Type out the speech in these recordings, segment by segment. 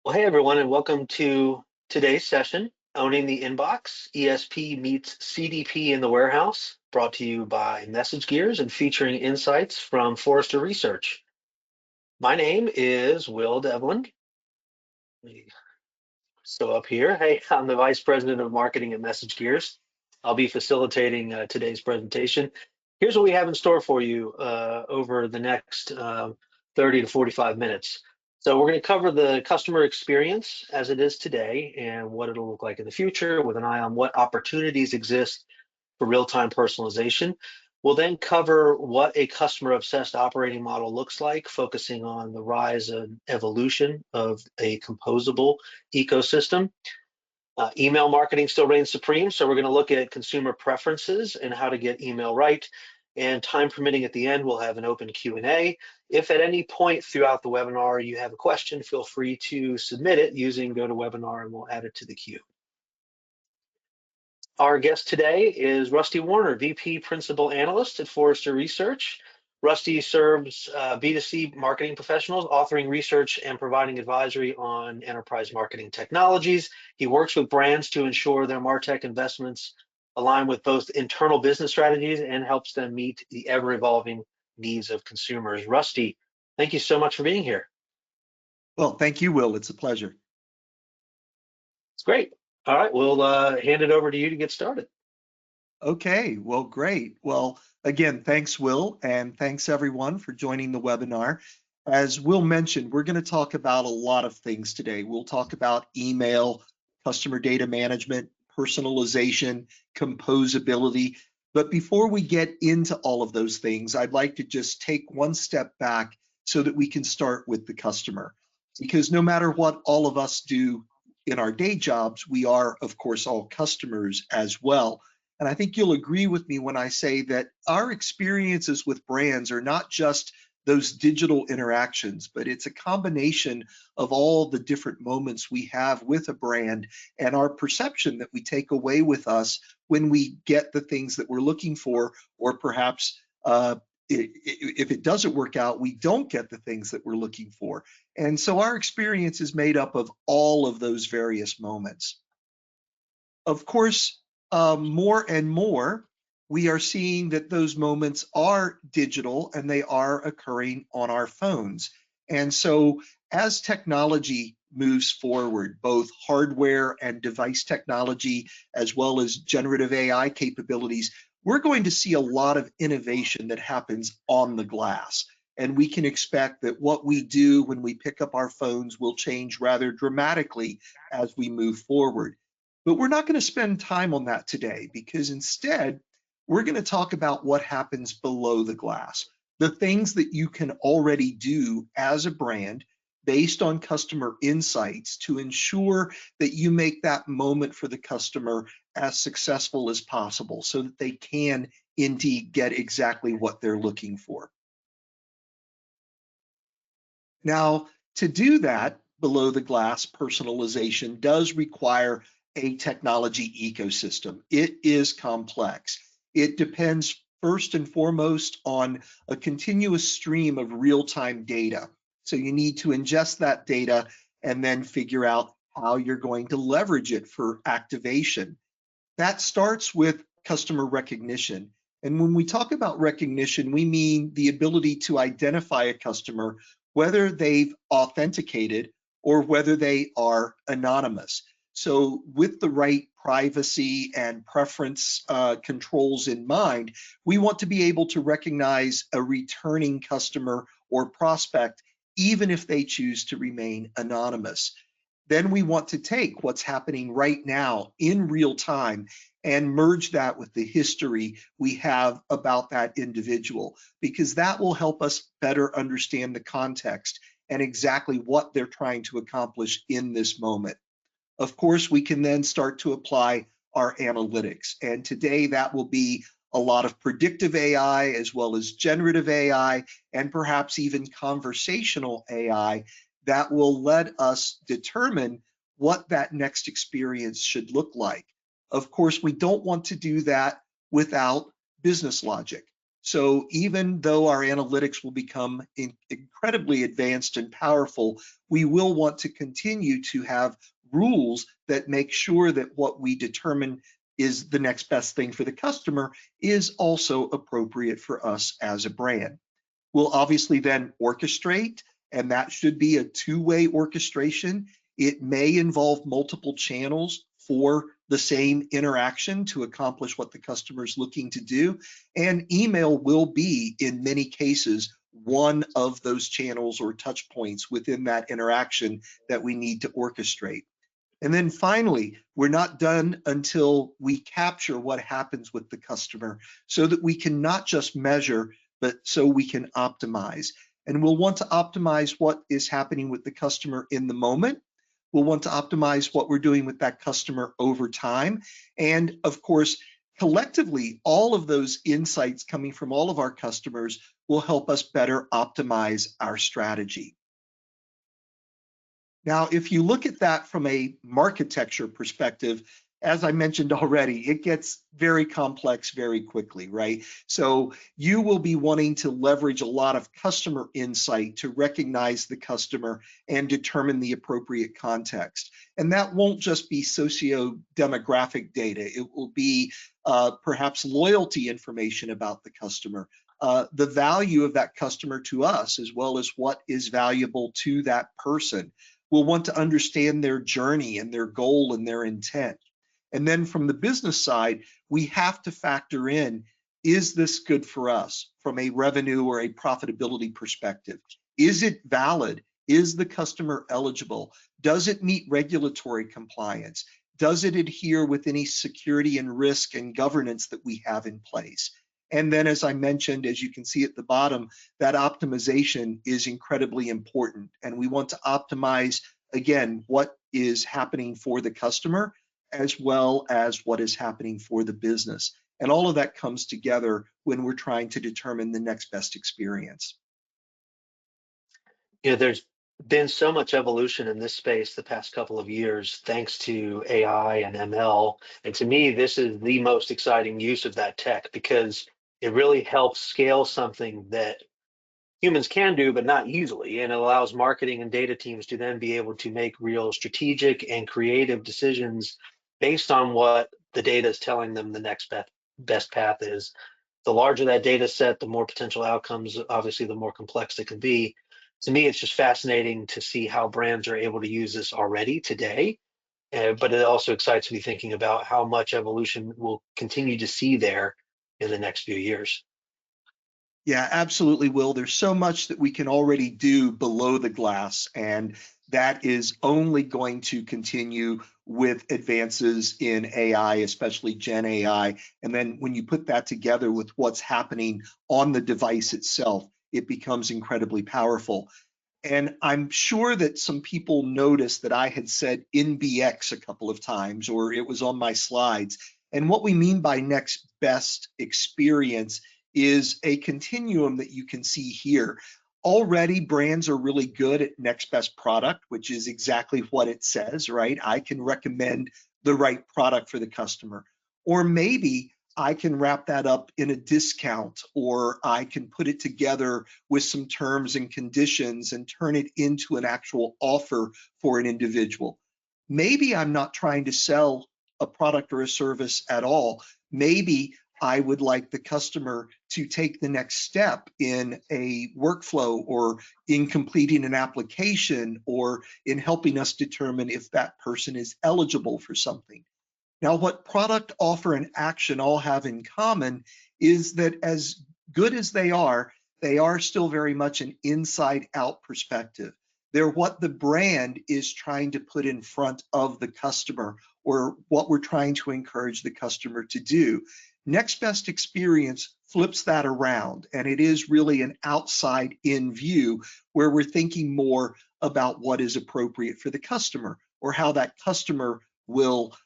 Well, hey everyone, and welcome to today's session, Owning the Inbox, ESP meets CDP in the Warehouse, brought to you by Message Gears and featuring insights from Forrester Research. My name is Will Devlin. So up here, hey, I'm the Vice President of Marketing at Message Gears. I'll be facilitating today's presentation. Here's what we have in store for you over the next 30 to 45 minutes. So we're going to cover the customer experience as it is today and what it'll look like in the future with an eye on what opportunities exist for real-time personalization. We'll then cover what a customer-obsessed operating model looks like, focusing on the rise and evolution of a composable ecosystem. Email marketing still reigns supreme, so we're going to look at consumer preferences and how to get email right. And time permitting at the end, we'll have an open Q&A. If at any point throughout the webinar you have a question, feel free to submit it using GoToWebinar and we'll add it to the queue. Our guest today is Rusty Warner, VP Principal Analyst at Forrester Research. Rusty serves B2C marketing professionals, authoring research and providing advisory on enterprise marketing technologies. He works with brands to ensure their MarTech investments align with both internal business strategies and helps them meet the ever-evolving needs of consumers. Rusty, thank you so much for being here. Well, thank you, Will. It's a pleasure. It's great. All right, we'll hand it over to you to get started. Okay, well, great. Well, again, thanks, Will, and thanks everyone for joining the webinar. As Will mentioned, we're going to talk about a lot of things today. We'll talk about email, customer data management, personalization, composability. But before we get into all of those things, I'd like to just take one step back so that we can start with the customer. Because no matter what all of us do in our day jobs, we are, of course, all customers as well. And I think you'll agree with me when I say that our experiences with brands are not just those digital interactions, but it's a combination of all the different moments we have with a brand and our perception that we take away with us when we get the things that we're looking for, or perhaps if it doesn't work out, we don't get the things that we're looking for. And so our experience is made up of all of those various moments. Of course, more and more, we are seeing that those moments are digital and they are occurring on our phones. And so as technology moves forward, both hardware and device technology, as well as generative AI capabilities, we're going to see a lot of innovation that happens on the glass. And we can expect that what we do when we pick up our phones will change rather dramatically as we move forward. But we're not going to spend time on that today, because instead, we're going to talk about what happens below the glass, the things that you can already do as a brand based on customer insights to ensure that you make that moment for the customer as successful as possible so that they can indeed get exactly what they're looking for. Now, to do that, below the glass personalization does require a technology ecosystem. It is complex. It depends first and foremost on a continuous stream of real-time data. So you need to ingest that data and then figure out how you're going to leverage it for activation. That starts with customer recognition. And when we talk about recognition, we mean the ability to identify a customer, whether they've authenticated or whether they are anonymous. So with the right privacy and preference controls in mind, we want to be able to recognize a returning customer or prospect, even if they choose to remain anonymous. Then we want to take what's happening right now in real time and merge that with the history we have about that individual, because that will help us better understand the context and exactly what they're trying to accomplish in this moment. Of course, we can then start to apply our analytics. And today that will be a lot of predictive AI, as well as generative AI, and perhaps even conversational AI that will let us determine what that next experience should look like. Of course, we don't want to do that without business logic. So even though our analytics will become incredibly advanced and powerful, we will want to continue to have rules that make sure that what we determine is the next best thing for the customer is also appropriate for us as a brand. We'll obviously then orchestrate, and that should be a two-way orchestration. It may involve multiple channels for the same interaction to accomplish what the customer is looking to do. And email will be, in many cases, one of those channels or touch points within that interaction that we need to orchestrate. And then finally, we're not done until we capture what happens with the customer so that we can not just measure, but so we can optimize. And we'll want to optimize what is happening with the customer in the moment. We'll want to optimize what we're doing with that customer over time. And of course, collectively, all of those insights coming from all of our customers will help us better optimize our strategy. Now, if you look at that from a marketecture perspective, as I mentioned already, it gets very complex very quickly, right? So you will be wanting to leverage a lot of customer insight to recognize the customer and determine the appropriate context. And that won't just be socio-demographic data. It will be perhaps loyalty information about the customer, the value of that customer to us, as well as what is valuable to that person. We'll want to understand their journey and their goal and their intent. And then from the business side, we have to factor in, is this good for us from a revenue or a profitability perspective? Is it valid? Is the customer eligible? Does it meet regulatory compliance? Does it adhere with any security and risk and governance that we have in place? And then, as I mentioned, as you can see at the bottom, that optimization is incredibly important. And we want to optimize, again, what is happening for the customer, as well as what is happening for the business. And all of that comes together when we're trying to determine the next best experience. There's been so much evolution in this space the past couple of years, thanks to AI and ML. And to me, this is the most exciting use of that tech because it really helps scale something that humans can do, but not easily. And it allows marketing and data teams to then be able to make real strategic and creative decisions based on what the data is telling them the next best path is. The larger that data set, the more potential outcomes, obviously, the more complex it can be. To me, it's just fascinating to see how brands are able to use this already today. But it also excites me thinking about how much evolution we'll continue to see there in the next few years. Yeah, absolutely, Will. There's so much that we can already do below the glass, and that is only going to continue with advances in AI, especially Gen AI. And then when you put that together with what's happening on the device itself, it becomes incredibly powerful. And I'm sure that some people noticed that I had said NBX a couple of times, or it was on my slides. And what we mean by next best experience is a continuum that you can see here. Already, brands are really good at next best product, which is exactly what it says, right? I can recommend the right product for the customer. Or maybe I can wrap that up in a discount, or I can put it together with some terms and conditions and turn it into an actual offer for an individual. Maybe I'm not trying to sell a product or a service at all. Maybe I would like the customer to take the next step in a workflow, or in completing an application, or in helping us determine if that person is eligible for something. Now, what product, offer, and action all have in common is that as good as they are still very much an inside out perspective. They're what the brand is trying to put in front of the customer, or what we're trying to encourage the customer to do. Next best experience flips that around, and it is really an outside in view where we're thinking more about what is appropriate for the customer, or how that customer will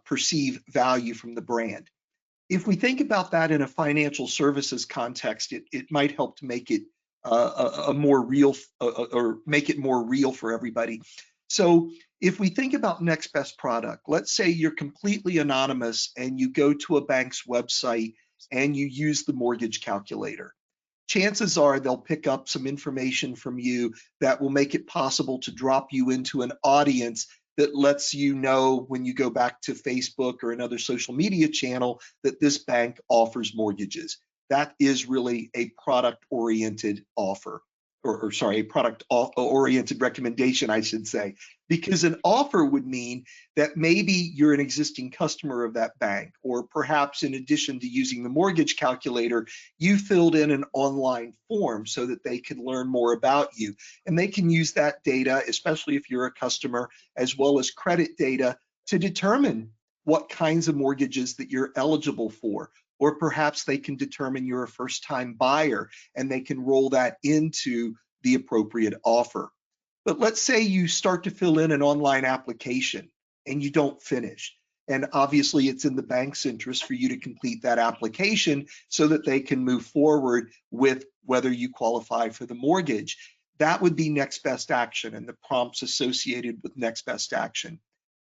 perceive value from the brand. If we think about that in a financial services context, it might help to make it a more real, or make it more real for everybody. So if we think about next best product, let's say you're completely anonymous and you go to a bank's website and you use the mortgage calculator. Chances are they'll pick up some information from you that will make it possible to drop you into an audience that lets you know when you go back to Facebook or another social media channel that this bank offers mortgages. That is really a product-oriented offer, or sorry, a product-oriented recommendation, I should say, because an offer would mean that maybe you're an existing customer of that bank, or perhaps in addition to using the mortgage calculator, you filled in an online form so that they can learn more about you. And they can use that data, especially if you're a customer, as well as credit data to determine what kinds of mortgages that you're eligible for. Or perhaps they can determine you're a first-time buyer and they can roll that into the appropriate offer. But let's say you start to fill in an online application and you don't finish. And obviously it's in the bank's interest for you to complete that application so that they can move forward with whether you qualify for the mortgage. That would be next best action and the prompts associated with next best action.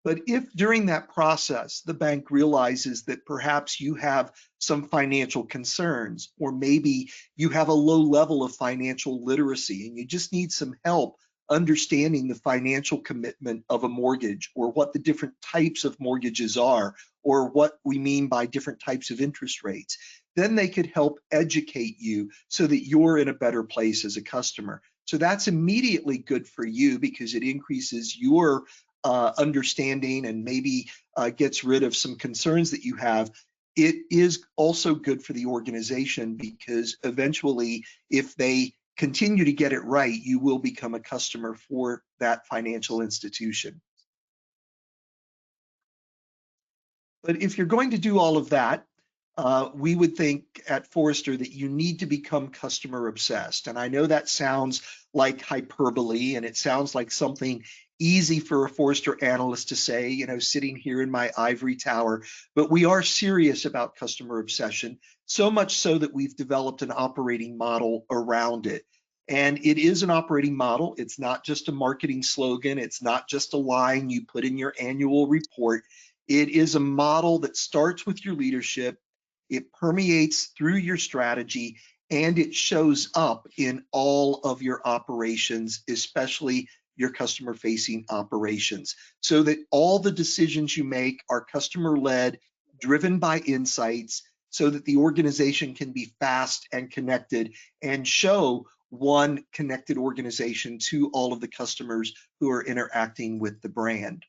But if during that process, the bank realizes that perhaps you have some financial concerns, or maybe you have a low level of financial literacy and you just need some help understanding the financial commitment of a mortgage, or what the different types of mortgages are, or what we mean by different types of interest rates, then they could help educate you so that you're in a better place as a customer. So that's immediately good for you because it increases your understanding and maybe gets rid of some concerns that you have. It is also good for the organization because eventually, if they continue to get it right, you will become a customer for that financial institution. But if you're going to do all of that, we would think at Forrester that you need to become customer obsessed. And I know that sounds like hyperbole and it sounds like something easy for a Forrester analyst to say, you know, sitting here in my ivory tower, but we are serious about customer obsession, so much so that we've developed an operating model around it. And it is an operating model. It's not just a marketing slogan. It's not just a line you put in your annual report. It is a model that starts with your leadership, it permeates through your strategy, and it shows up in all of your operations, especially your customer-facing operations, so that all the decisions you make are customer-led, driven by insights, so that the organization can be fast and connected and show one connected organization to all of the customers who are interacting with the brand.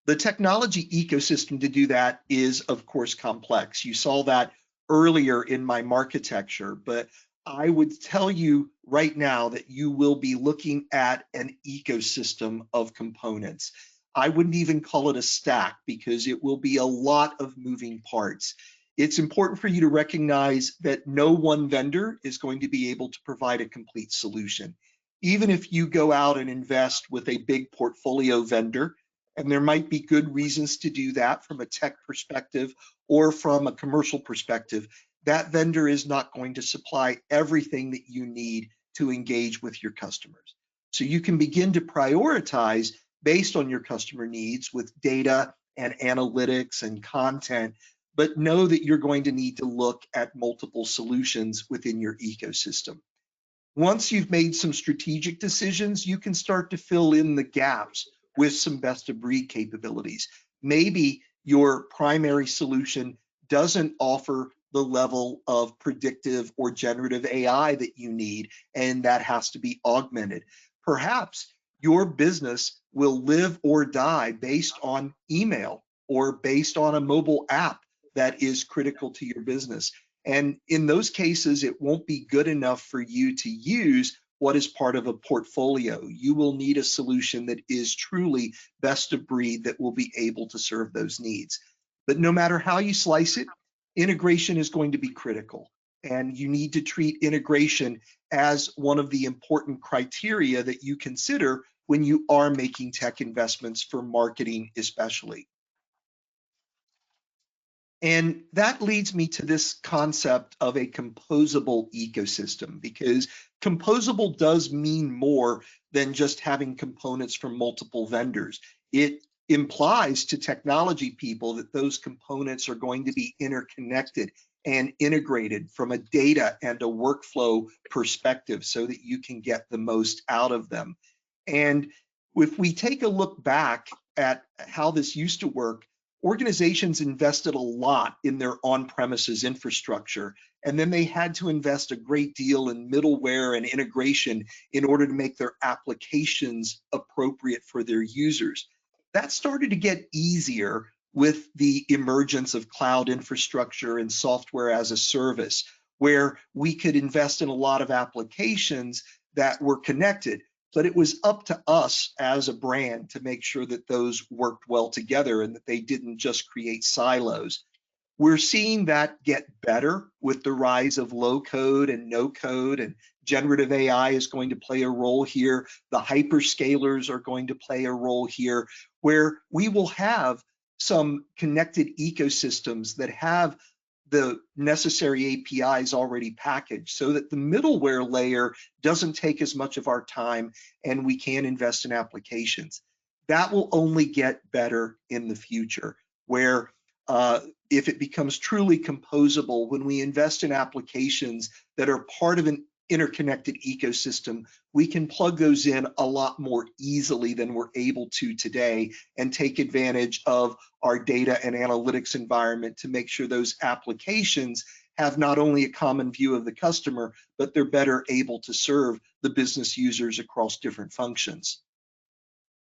The technology ecosystem to do that is, of course, complex. You saw that earlier in my architecture, but I would tell you right now that you will be looking at an ecosystem of components. I wouldn't even call it a stack because it will be a lot of moving parts. It's important for you to recognize that no one vendor is going to be able to provide a complete solution. Even if you go out and invest with a big portfolio vendor, and there might be good reasons to do that from a tech perspective or from a commercial perspective, that vendor is not going to supply everything that you need to engage with your customers. So you can begin to prioritize based on your customer needs with data and analytics and content, but know that you're going to need to look at multiple solutions within your ecosystem. Once you've made some strategic decisions, you can start to fill in the gaps with some best of breed capabilities. Maybe your primary solution doesn't offer the level of predictive or generative AI that you need, and that has to be augmented. Perhaps your business will live or die based on email or based on a mobile app that is critical to your business. And in those cases, it won't be good enough for you to use what is part of a portfolio. You will need a solution that is truly best of breed that will be able to serve those needs. But no matter how you slice it, integration is going to be critical. And you need to treat integration as one of the important criteria that you consider when you are making tech investments for marketing, especially. And that leads me to this concept of a composable ecosystem, because composable does mean more than just having components from multiple vendors. It implies to technology people that those components are going to be interconnected and integrated from a data and a workflow perspective so that you can get the most out of them. And if we take a look back at how this used to work, organizations invested a lot in their on-premises infrastructure, and then they had to invest a great deal in middleware and integration in order to make their applications appropriate for their users. That started to get easier with the emergence of cloud infrastructure and software as a service, where we could invest in a lot of applications that were connected. But it was up to us as a brand to make sure that those worked well together and that they didn't just create silos. We're seeing that get better with the rise of low code and no code, and generative AI is going to play a role here. The hyperscalers are going to play a role here, where we will have some connected ecosystems that have the necessary APIs already packaged so that the middleware layer doesn't take as much of our time and we can invest in applications. That will only get better in the future, where if it becomes truly composable, when we invest in applications that are part of an interconnected ecosystem, we can plug those in a lot more easily than we're able to today and take advantage of our data and analytics environment to make sure those applications have not only a common view of the customer, but they're better able to serve the business users across different functions.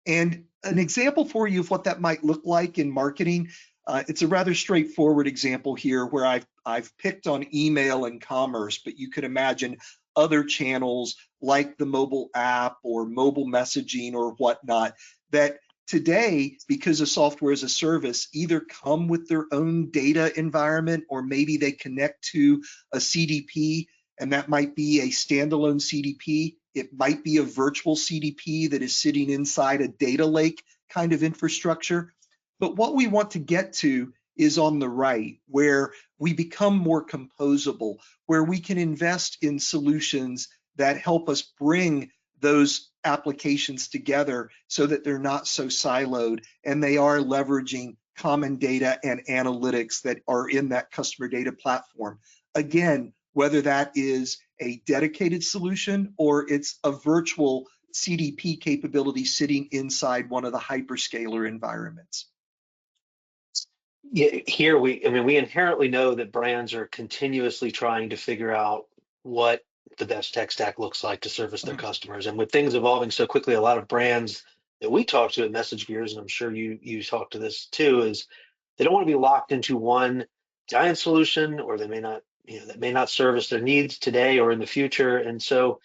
And an example for you of what that might look like in marketing, it's a rather straightforward example here where I've picked on email and commerce, but you could imagine other channels like the mobile app or mobile messaging or whatnot that today, because of software as a service, either come with their own data environment or maybe they connect to a CDP, and that might be a standalone CDP. It might be a virtual CDP that is sitting inside a data lake kind of infrastructure. But what we want to get to is on the right, where we become more composable, where we can invest in solutions that help us bring those applications together so that they're not so siloed and they are leveraging common data and analytics that are in that customer data platform. Again, whether that is a dedicated solution or it's a virtual CDP capability sitting inside one of the hyperscaler environments. Yeah, here we inherently know that brands are continuously trying to figure out what the best tech stack looks like to service their customers. And with things evolving so quickly, a lot of brands that we talk to at Message Gears, and I'm sure you talk to this too, is they don't want to be locked into one giant solution, or they may not, that may not service their needs today or in the future. And so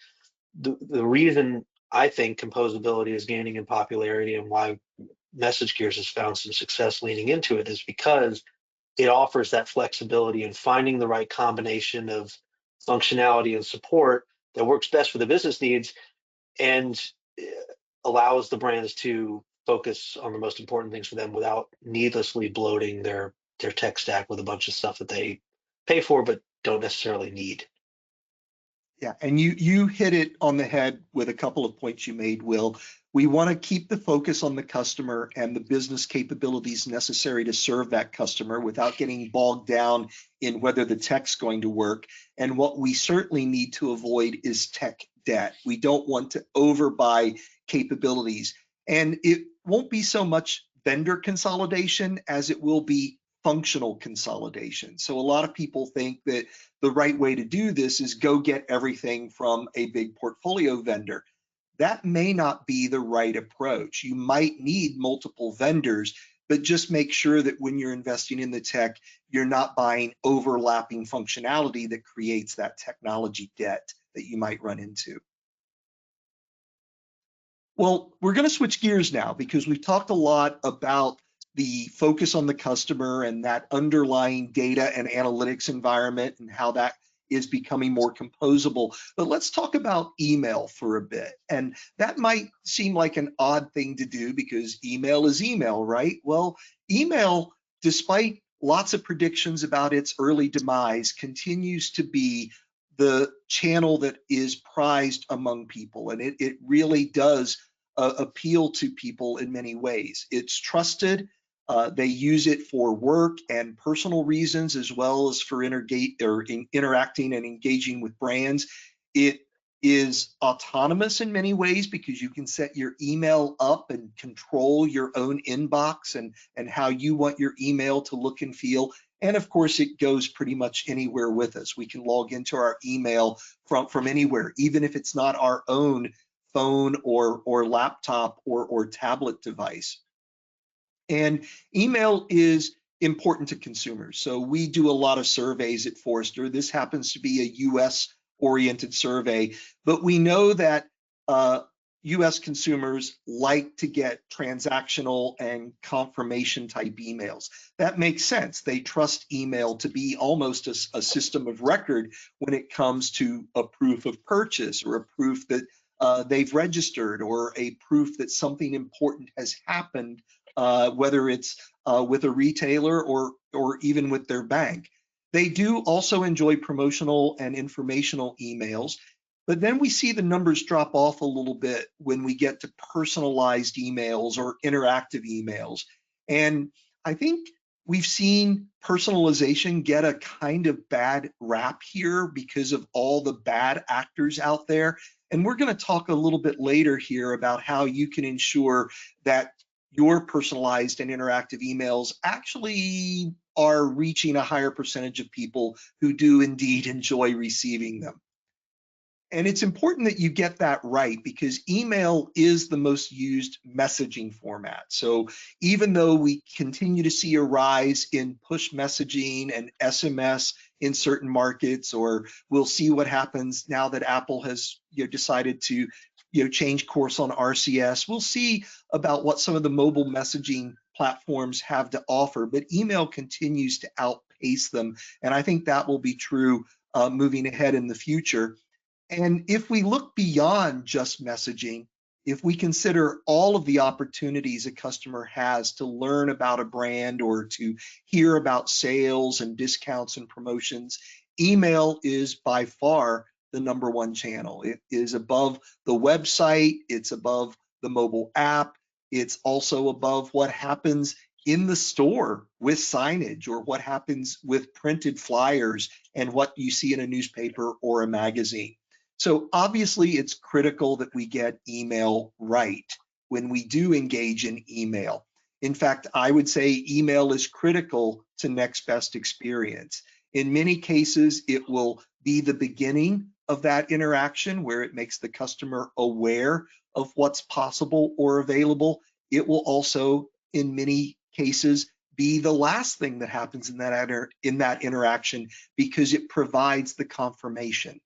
the reason I think composability is gaining in popularity and why Message Gears has found some success leaning into it is because it offers that flexibility and finding the right combination of functionality and support that works best for the business needs and allows the brands to focus on the most important things for them without needlessly bloating their tech stack with a bunch of stuff that they pay for but don't necessarily need. Yeah, and you hit it on the head with a couple of points you made, Will. We want to keep the focus on the customer and the business capabilities necessary to serve that customer without getting bogged down in whether the tech's going to work. And what we certainly need to avoid is tech debt. We don't want to overbuy capabilities. And it won't be so much vendor consolidation as it will be functional consolidation. So a lot of people think that the right way to do this is go get everything from a big portfolio vendor. That may not be the right approach. You might need multiple vendors, but just make sure that when you're investing in the tech, you're not buying overlapping functionality that creates that technology debt that you might run into. Well, we're going to switch gears now because we've talked a lot about the focus on the customer and that underlying data and analytics environment and how that is becoming more composable. But let's talk about email for a bit. And that might seem like an odd thing to do because email is email, right? Well, email, despite lots of predictions about its early demise, continues to be the channel that is prized among people. And it really does appeal to people in many ways. It's trusted. They use it for work and personal reasons, as well as for interacting and engaging with brands. It is autonomous in many ways because you can set your email up and control your own inbox and how you want your email to look and feel. And of course, it goes pretty much anywhere with us. We can log into our email from anywhere, even if it's not our own phone or laptop or tablet device. And email is important to consumers. So we do a lot of surveys at Forrester. This happens to be a US oriented survey, but we know that US consumers like to get transactional and confirmation type emails. That makes sense. They trust email to be almost a system of record when it comes to a proof of purchase or a proof that they've registered or a proof that something important has happened, whether it's with a retailer or even with their bank. They do also enjoy promotional and informational emails, but then we see the numbers drop off a little bit when we get to personalized emails or interactive emails. And I think we've seen personalization get a kind of bad rap here because of all the bad actors out there. And we're going to talk a little bit later here about how you can ensure that your personalized and interactive emails actually are reaching a higher percentage of people who do indeed enjoy receiving them. And it's important that you get that right because email is the most used messaging format. So even though we continue to see a rise in push messaging and SMS in certain markets, or we'll see what happens now that Apple has decided to change course on RCS, we'll see about what some of the mobile messaging platforms have to offer, but email continues to outpace them. And I think that will be true moving ahead in the future. And if we look beyond just messaging, if we consider all of the opportunities a customer has to learn about a brand or to hear about sales and discounts and promotions, email is by far the #1 channel. It is above the website, it's above the mobile app, it's also above what happens in the store with signage or what happens with printed flyers and what you see in a newspaper or a magazine. So obviously it's critical that we get email right when we do engage in email. In fact, I would say email is critical to next best experience. In many cases, it will be the beginning of that interaction where it makes the customer aware of what's possible or available. It will also, in many cases, be the last thing that happens in that interaction because it provides the confirmation,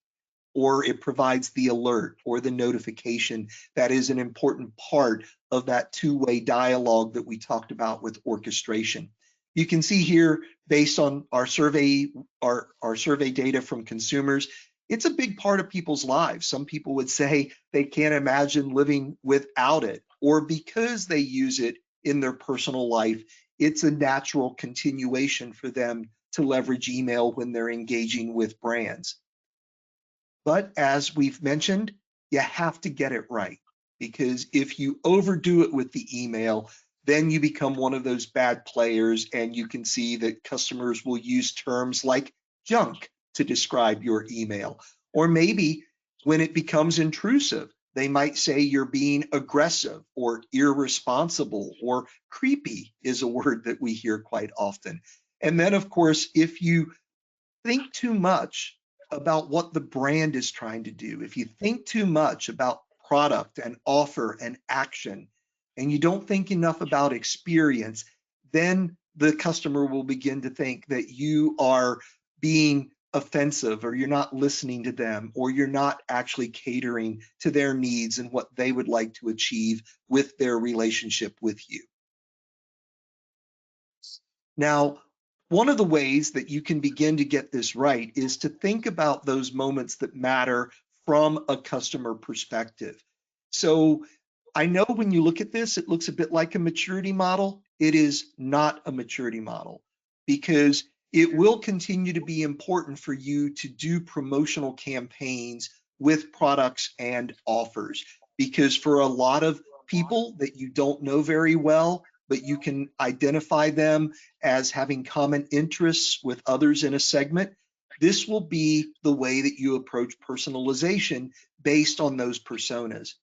or it provides the alert or the notification that is an important part of that two-way dialogue that we talked about with orchestration. You can see here, based on our survey data from consumers, it's a big part of people's lives. Some people would say they can't imagine living without it, or because they use it in their personal life, it's a natural continuation for them to leverage email when they're engaging with brands. But as we've mentioned, you have to get it right, because if you overdo it with the email, then you become one of those bad players, and you can see that customers will use terms like junk to describe your email. Or maybe when it becomes intrusive, they might say you're being aggressive or irresponsible, or creepy is a word that we hear quite often. And then, of course, if you think too much about what the brand is trying to do, if you think too much about product and offer and action, and you don't think enough about experience, then the customer will begin to think that you are being offensive, or you're not listening to them, or you're not actually catering to their needs and what they would like to achieve with their relationship with you. Now, one of the ways that you can begin to get this right is to think about those moments that matter from a customer perspective. So I know when you look at this, it looks a bit like a maturity model. It is not a maturity model, because it will continue to be important for you to do promotional campaigns with products and offers, because for a lot of people that you don't know very well, but you can identify them as having common interests with others in a segment, this will be the way that you approach personalization based on those personas.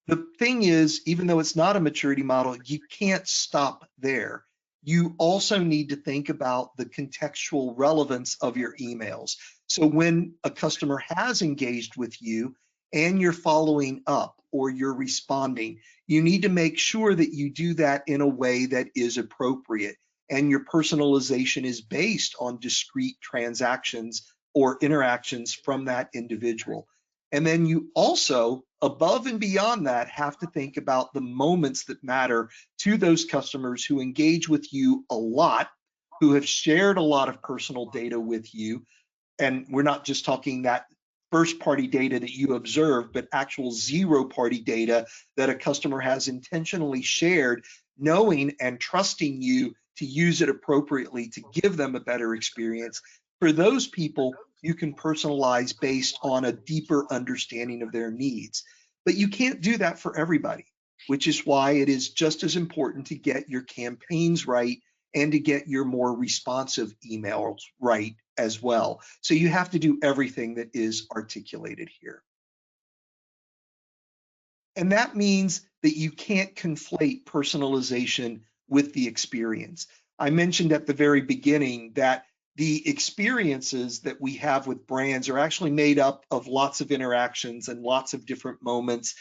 The thing is, even though it's not a maturity model, you can't stop there. You also need to think about the contextual relevance of your emails. So when a customer has engaged with you and you're following up or you're responding, you need to make sure that you do that in a way that is appropriate and your personalization is based on discrete transactions or interactions from that individual. And then you also, above and beyond that, have to think about the moments that matter to those customers who engage with you a lot, who have shared a lot of personal data with you. And we're not just talking that first party data that you observe, but actual zero party data that a customer has intentionally shared, knowing and trusting you to use it appropriately to give them a better experience. For those people, you can personalize based on a deeper understanding of their needs. But you can't do that for everybody, which is why it is just as important to get your campaigns right and to get your more responsive emails right as well. So you have to do everything that is articulated here. And that means that you can't conflate personalization with the experience. I mentioned at the very beginning that the experiences that we have with brands are actually made up of lots of interactions and lots of different moments.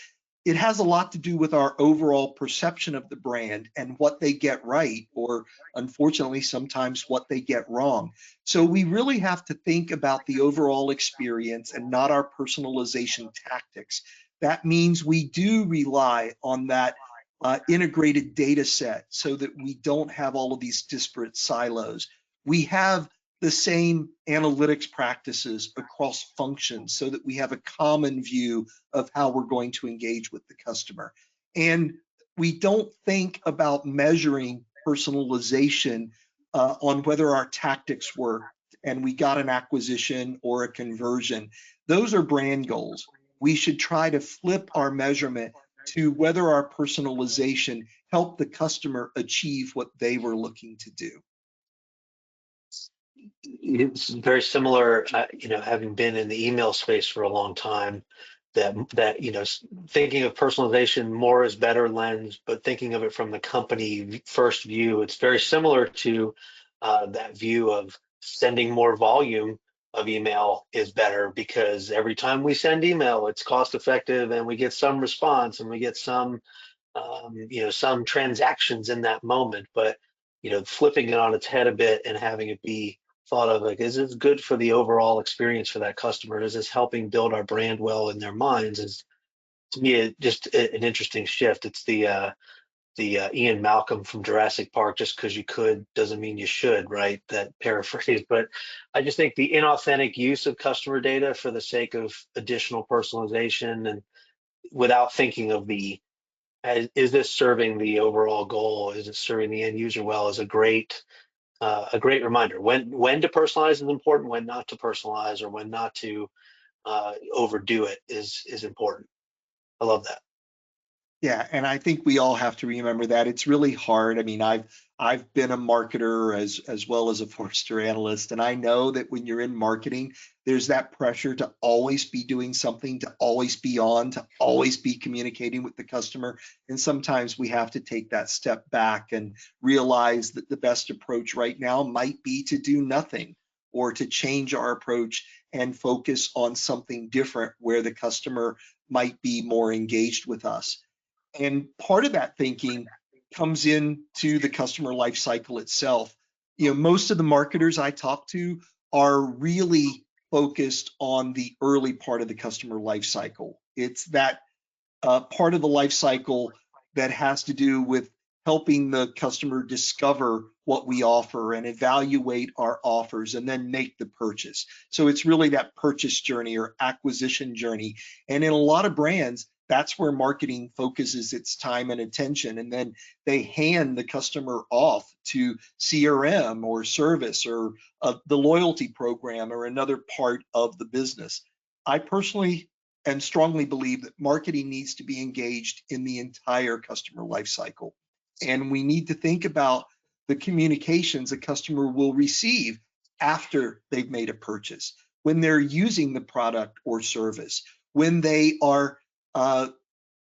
It has a lot to do with our overall perception of the brand and what they get right, or unfortunately, sometimes what they get wrong. So we really have to think about the overall experience and not our personalization tactics. That means we do rely on that integrated data set so that we don't have all of these disparate silos. We have the same analytics practices across functions so that we have a common view of how we're going to engage with the customer. And we don't think about measuring personalization on whether our tactics work and we got an acquisition or a conversion. Those are brand goals. We should try to flip our measurement to whether our personalization helped the customer achieve what they were looking to do. It's very similar, having been in the email space for a long time, that thinking of personalization more as better lens, but thinking of it from the company first view. It's very similar to that view of sending more volume of email is better, because every time we send email, it's cost effective and we get some response and we get some some transactions in that moment. But flipping it on its head a bit and having it be thought of like, is this good for the overall experience for that customer? Is this helping build our brand well in their minds? Is, to me, an interesting shift. It's the Ian Malcolm from Jurassic Park, just because you could doesn't mean you should, right? That paraphrase. But I just think the inauthentic use of customer data for the sake of additional personalization, and without thinking of is this serving the overall goal? Is it serving the end user well? Is a great reminder. When to personalize is important. When not to personalize, or when not to overdo it is important. I love that. Yeah, and I think we all have to remember that it's really hard. I mean, I've been a marketer as well as a Forrester analyst, and I know that when you're in marketing, there's that pressure to always be doing something, to always be on, to always be communicating with the customer. And sometimes we have to take that step back and realize that the best approach right now might be to do nothing, or to change our approach and focus on something different where the customer might be more engaged with us. And part of that thinking comes into the customer life cycle itself. Most of the marketers I talk to are really focused on the early part of the customer life cycle. It's that part of the life cycle that has to do with helping the customer discover what we offer and evaluate our offers and then make the purchase. So it's really that purchase journey or acquisition journey. And in a lot of brands, that's where marketing focuses its time and attention. And then they hand the customer off to CRM or service or the loyalty program or another part of the business. I personally and strongly believe that marketing needs to be engaged in the entire customer life cycle. And we need to think about the communications a customer will receive after they've made a purchase, when they're using the product or service, when they are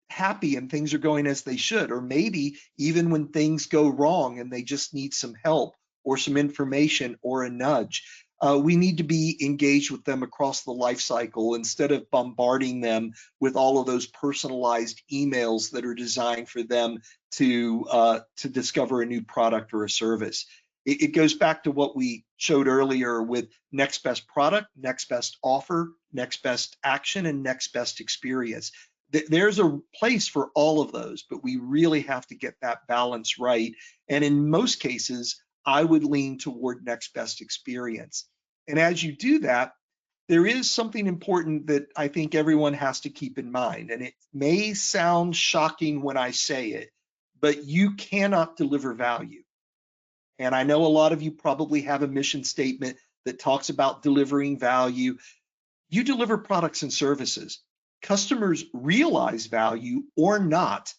happy and things are going as they should, or maybe even when things go wrong and they just need some help or some information or a nudge. We need to be engaged with them across the life cycle instead of bombarding them with all of those personalized emails that are designed for them to discover a new product or a service. It goes back to what we showed earlier with next best product, next best offer, next best action, and next best experience. There's a place for all of those, but we really have to get that balance right. And in most cases, I would lean toward next best experience. And as you do that, there is something important that I think everyone has to keep in mind. And it may sound shocking when I say it, but you cannot deliver value. And I know a lot of you probably have a mission statement that talks about delivering value. You deliver products and services. Customers realize value or not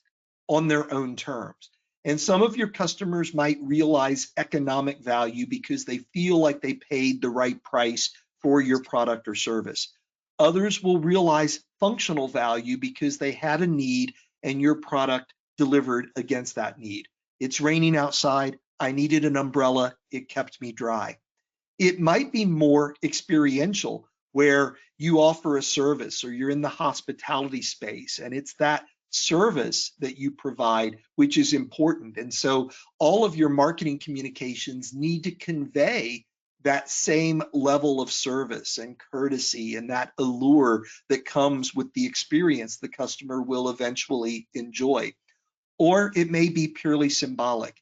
on their own terms. And some of your customers might realize economic value because they feel like they paid the right price for your product or service. Others will realize functional value because they had a need and your product delivered against that need. It's raining outside. I needed an umbrella. It kept me dry. It might be more experiential, where you offer a service or you're in the hospitality space and it's that service that you provide which is important. And so all of your marketing communications need to convey that same level of service and courtesy and that allure that comes with the experience the customer will eventually enjoy. Or it may be purely symbolic.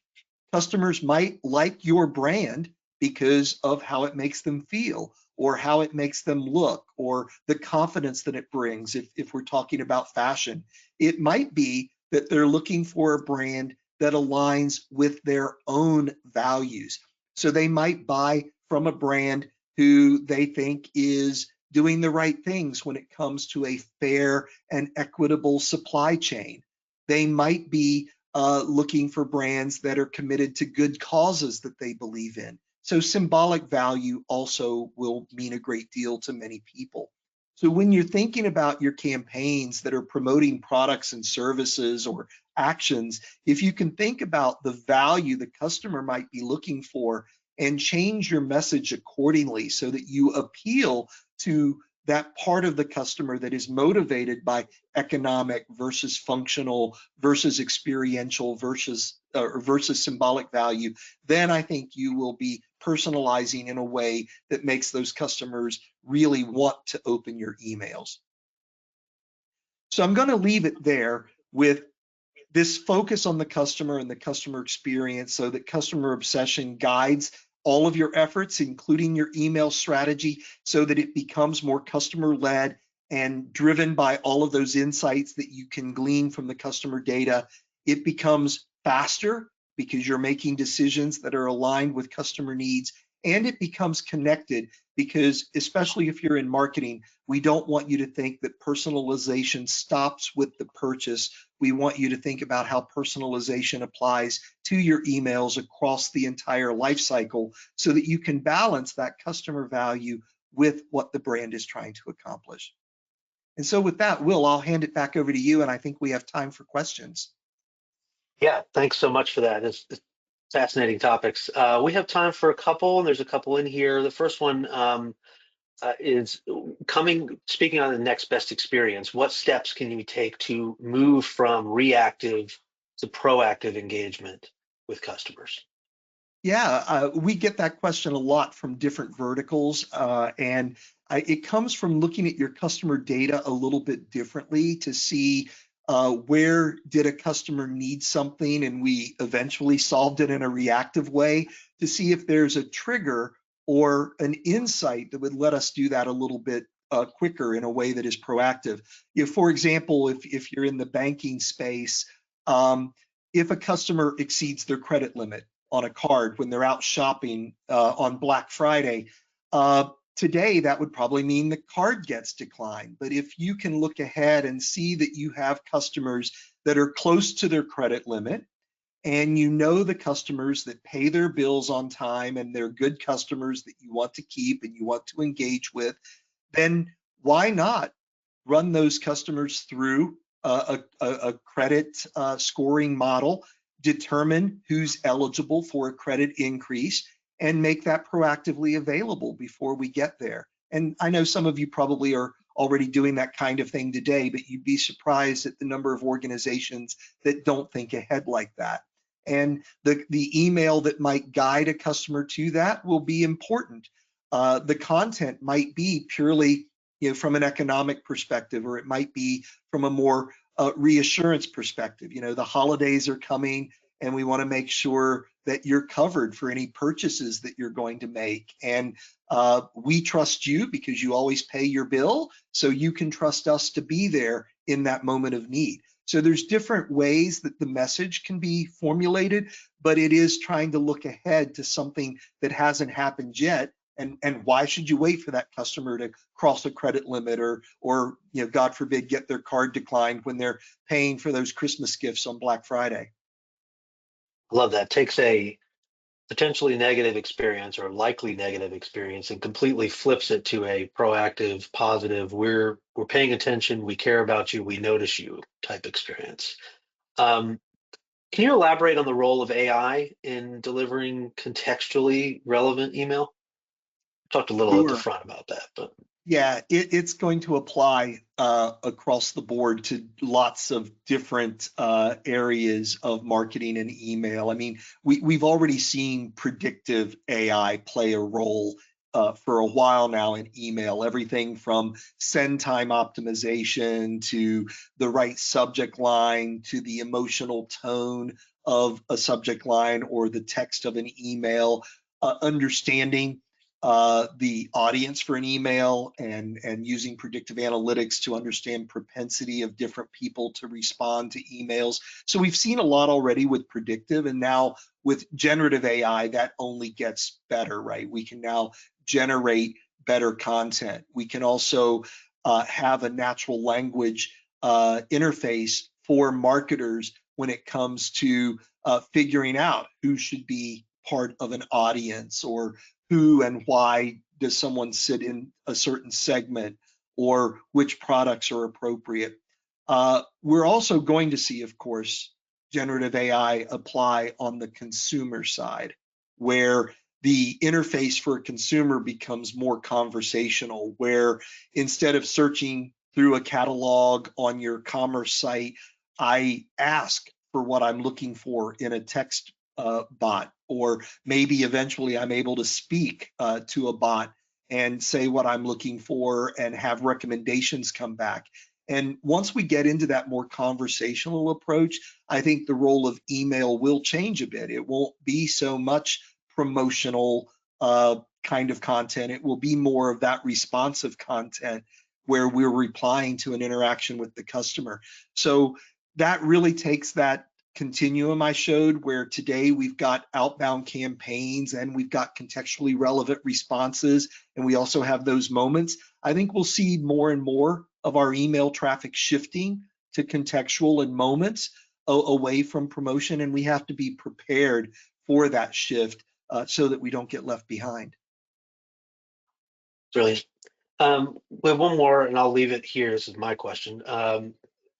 Customers might like your brand because of how it makes them feel or how it makes them look or the confidence that it brings. If we're talking about fashion, it might be that they're looking for a brand that aligns with their own values. So they might buy from a brand who they think is doing the right things when it comes to a fair and equitable supply chain. They might be looking for brands that are committed to good causes that they believe in. So symbolic value also will mean a great deal to many people. So when you're thinking about your campaigns that are promoting products and services or actions, if you can think about the value the customer might be looking for and change your message accordingly so that you appeal to that part of the customer that is motivated by economic versus functional versus experiential versus symbolic value, then I think you will be personalizing in a way that makes those customers really want to open your emails. So I'm going to leave it there with this focus on the customer and the customer experience so that customer obsession guides all of your efforts, including your email strategy, so that it becomes more customer-led and driven by all of those insights that you can glean from the customer data. It becomes faster because you're making decisions that are aligned with customer needs, and it becomes connected because, especially if you're in marketing, we don't want you to think that personalization stops with the purchase. We want you to think about how personalization applies to your emails across the entire life cycle so that you can balance that customer value with what the brand is trying to accomplish. And so with that, Will, I'll hand it back over to you, and I think we have time for questions. Yeah, thanks so much for that. It's fascinating topics. We have time for a couple, and there's a couple in here. The first one is speaking on the next best experience. What steps can you take to move from reactive to proactive engagement with customers? Yeah, we get that question a lot from different verticals, and it comes from looking at your customer data a little bit differently to see where did a customer need something and we eventually solved it in a reactive way, to see if there's a trigger or an insight that would let us do that a little bit quicker in a way that is proactive. For example, if you're in the banking space, if a customer exceeds their credit limit on a card when they're out shopping on Black Friday, today, that would probably mean the card gets declined. But if you can look ahead and see that you have customers that are close to their credit limit, and you know the customers that pay their bills on time and they're good customers that you want to keep and you want to engage with, then why not run those customers through a credit scoring model, determine who's eligible for a credit increase, and make that proactively available before we get there. And I know some of you probably are already doing that kind of thing today, but you'd be surprised at the number of organizations that don't think ahead like that. And the email that might guide a customer to that will be important. The content might be purely, from an economic perspective, or it might be from a more reassurance perspective. The holidays are coming, and we want to make sure that you're covered for any purchases that you're going to make. And we trust you because you always pay your bill, so you can trust us to be there in that moment of need. So there's different ways that the message can be formulated, but it is trying to look ahead to something that hasn't happened yet. And why should you wait for that customer to cross a credit limit or God forbid, get their card declined when they're paying for those Christmas gifts on Black Friday? I love that. Takes a potentially negative experience or likely negative experience and completely flips it to a proactive, positive, we're paying attention, we care about you, we notice you type experience. Um, can you elaborate on the role of AI in delivering contextually relevant email? Talked a little at the Sure. front about that, but Yeah, it's going to apply across the board to lots of different areas of marketing and email. I mean, we've already seen predictive AI play a role for a while now in email, everything from send time optimization to the right subject line to the emotional tone of a subject line or the text of an email, understanding the audience for an email and using predictive analytics to understand propensity of different people to respond to emails. So we've seen a lot already with predictive, and now with generative AI, that only gets better, right? We can now generate better content. We can also have a natural language interface for marketers when it comes to figuring out who should be part of an audience, or who and why does someone sit in a certain segment, or which products are appropriate. We're also going to see, of course, generative AI apply on the consumer side, where the interface for a consumer becomes more conversational, where instead of searching through a catalog on your commerce site, I ask for what I'm looking for in a text bot, or maybe eventually I'm able to speak to a bot and say what I'm looking for and have recommendations come back. And once we get into that more conversational approach, I think the role of email will change a bit. It won't be so much promotional kind of content. It will be more of that responsive content where we're replying to an interaction with the customer. So that really takes that continuum I showed, where today we've got outbound campaigns and we've got contextually relevant responses, and we also have those moments. I think we'll see more and more of our email traffic shifting to contextual and moments away from promotion, and we have to be prepared for that shift so that we don't get left behind. brilliant. We have one more, and I'll leave it here. This is my question.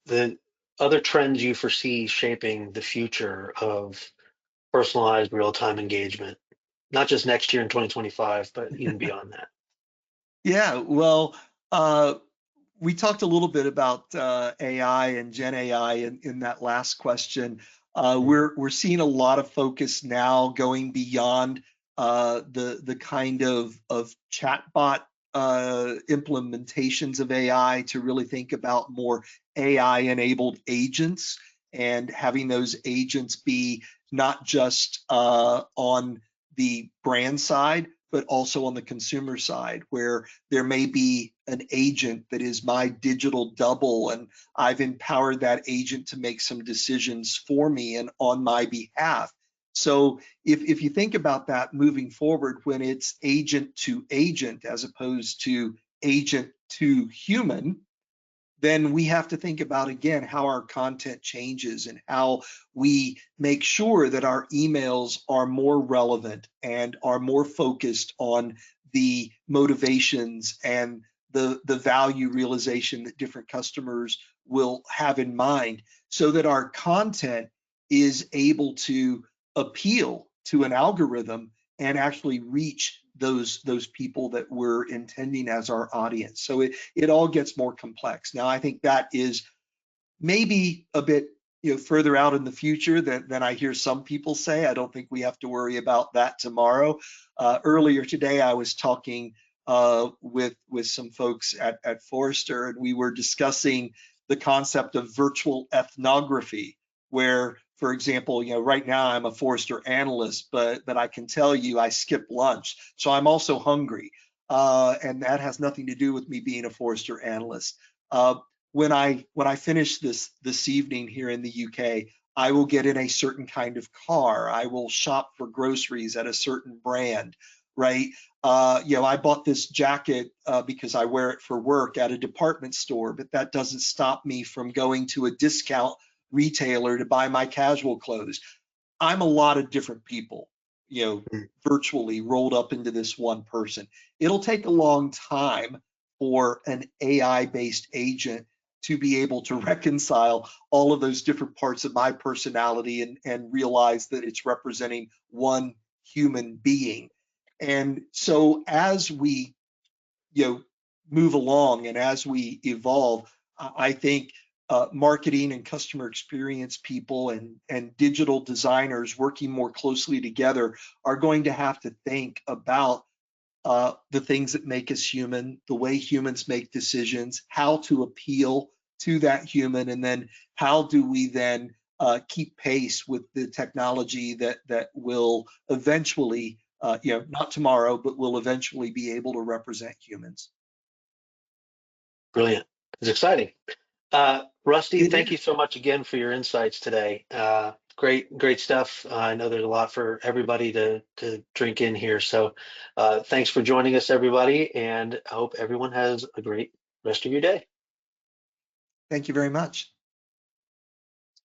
The other trends you foresee shaping the future of personalized real-time engagement, not just next year in 2025, but even beyond that. Yeah, well, we talked a little bit about AI and Gen AI in that last question. Mhm. We're seeing a lot of focus now going beyond the kind of chatbot implementations of AI to really think about more AI-enabled agents, and having those agents be not just on the brand side, but also on the consumer side, where there may be an agent that is my digital double, and I've empowered that agent to make some decisions for me and on my behalf. So if you think about that moving forward, when it's agent to agent as opposed to agent to human, then we have to think about again how our content changes and how we make sure that our emails are more relevant and are more focused on the motivations and the value realization that different customers will have in mind, so that our content is able to appeal to an algorithm and actually reach those people that we're intending as our audience. So it all gets more complex. Now, I think that is maybe a bit further out in the future than I hear some people say. I don't think we have to worry about that tomorrow. Earlier today, I was talking with some folks at Forrester, and we were discussing the concept of virtual ethnography, where, for example, right now I'm a Forrester analyst, but I can tell you I skip lunch, so I'm also hungry, and that has nothing to do with me being a Forrester analyst. When I finish this evening here in the UK, I will get in a certain kind of car. I will shop for groceries at a certain brand, right? I bought this jacket because I wear it for work at a department store, but that doesn't stop me from going to a discount retailer to buy my casual clothes. I'm a lot of different people, virtually rolled up into this one person. It'll take a long time for an AI-based agent to be able to reconcile all of those different parts of my personality and realize that it's representing one human being. And so as we move along and as we evolve, I think marketing and customer experience people and digital designers working more closely together are going to have to think about the things that make us human, the way humans make decisions, how to appeal to that human, and then how do we then keep pace with the technology that will eventually, not tomorrow, but will eventually be able to represent humans. Brilliant. It's exciting. Rusty, It thank is. you so much again for your insights today. Great stuff. I know there's a lot for everybody to drink in here. So thanks for joining us, everybody, and I hope everyone has a great rest of your day. Thank you very much.